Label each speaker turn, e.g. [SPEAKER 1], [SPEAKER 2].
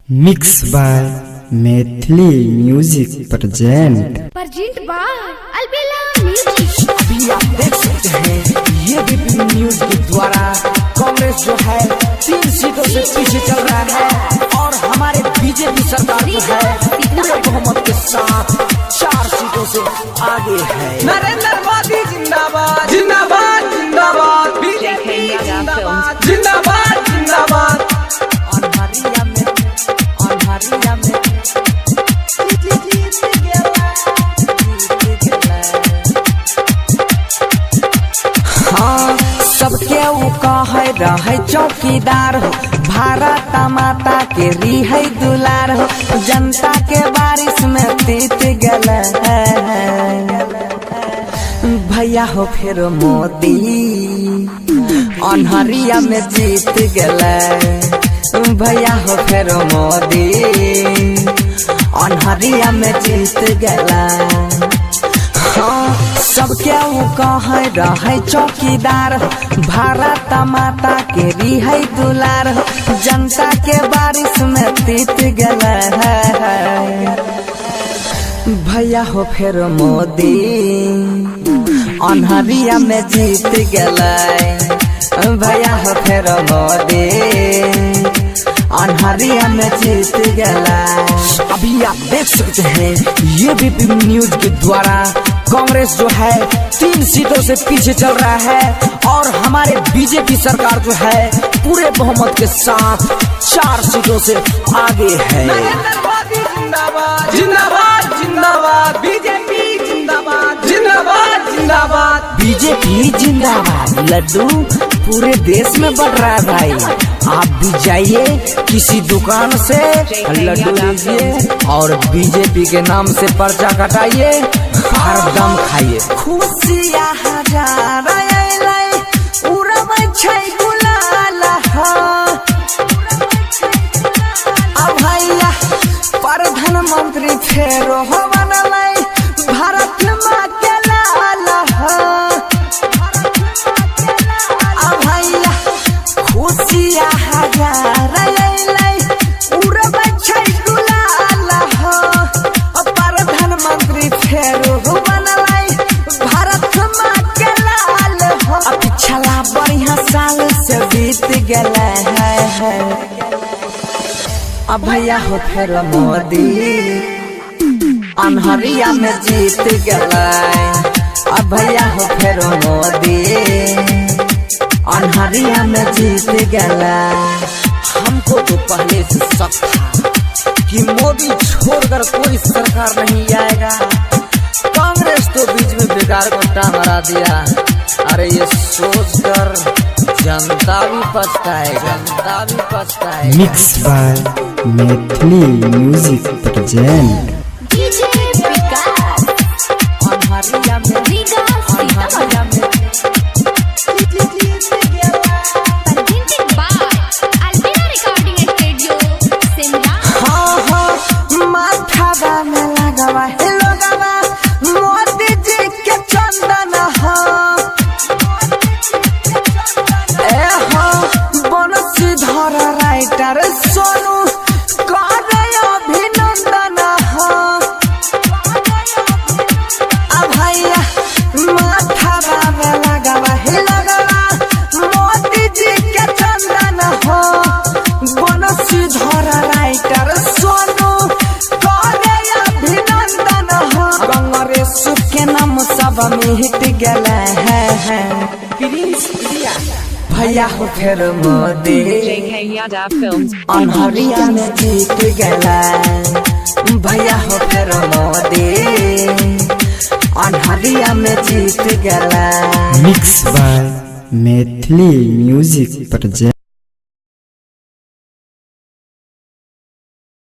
[SPEAKER 1] Mix by Maithili music present
[SPEAKER 2] by Albela music.
[SPEAKER 3] अभी आप देख सकते हैं ये भी न्यूज के द्वारा कांग्रेस जो है 3 सीटों से पीछे चल रहा है और हमारे बीजेपी सरकार जो है पूरे बहुमत के साथ 4 सीटों से आगे है। नरेंद्र मोदी जिंदाबाद जिंदाबाद जिंदाबाद, बीजेपी जिंदाबाद जिंदाबाद जिंदाबाद। हाँ, सबके ऊ कहे रहे चौकीदार हो, भारत माता के रिहै दुलार हो, जनता के बारिश में तीत गल भैया हो फिर मोदी अन्हरिया में जीत गल भैया हो फिर मोदी अन्हरिया में जीत गला। हाँ, सबके ऊ कहे रहे चौकीदार हो, भारत माता के रिहै दुलार हो, जनता के बारिश में तीत गला भैया हो फिर मोदी अन्हरिया में जीत गला भैया हो फिर मोदी अन्हरिया में जीत गला। अभी आप देख सकते हैं ये भी न्यूज के द्वारा कांग्रेस जो है 3 सीटों से पीछे चल रहा है और हमारे बीजेपी सरकार जो है पूरे बहुमत के साथ 4 सीटों से आगे है। नरेंद्र मोदी जिंदाबाद जिंदाबाद जिंदाबाद, बीजेपी जिंदाबाद जिंदाबाद जिंदाबाद, बीजेपी जिंदाबाद। लड्डू पूरे देश में बढ़ रहा है भाई, आप भी जाइए किसी दुकान से लड्डू लीजिए और बीजेपी के नाम से पर्चा कटाइए, हर दम खाइए। खुशियाँ हजार भैया प्रधानमंत्री फेरो बनलै भारत माँ के लाल भैया खुशियाँ हजार उड़बै छै गुलाल प्रधानमंत्री फेरो बनलै भारत माँ के लाल पिछला बढ़िया साल से बीत गया है अब भैया हो फिर मोदी अन्हरिया में जीत गया अब भैया हो फिर मोदी अन्हरिया में जीत गया। हमको तो पहले से शक था कि मोदी छोड़कर कोई सरकार नहीं आएगा, कांग्रेस तो बीच में बेकार घंटा मरा दिया। अरे ये सोचकर जनता भी पछताएगा, जनता भी पछताएगा।
[SPEAKER 1] Mix by Maithili music present
[SPEAKER 2] DJ Vikas
[SPEAKER 3] अन्हरिया में
[SPEAKER 2] अन्हरिया में presented by Albela recording studio Shimla.
[SPEAKER 3] हाँ हाँ, माथा में लगवा हे लोगवा मोदी जी के चंदन हो ए हो बनसीधर राइटर सोनू करे अभिनंदन हो भैया माथा में लगवा हे लगवा मोदी जी के चंदन हो बनसीधर राइटर सोनू करे अभिनंदन हो। कांग्रेस के नाम सब मिट गया है भैया हो फिर मोदी अन्हरिया में जीत गया भैया हो फिर मोदी अन्हरिया में जीत गया।
[SPEAKER 1] Mix by Maithili music present.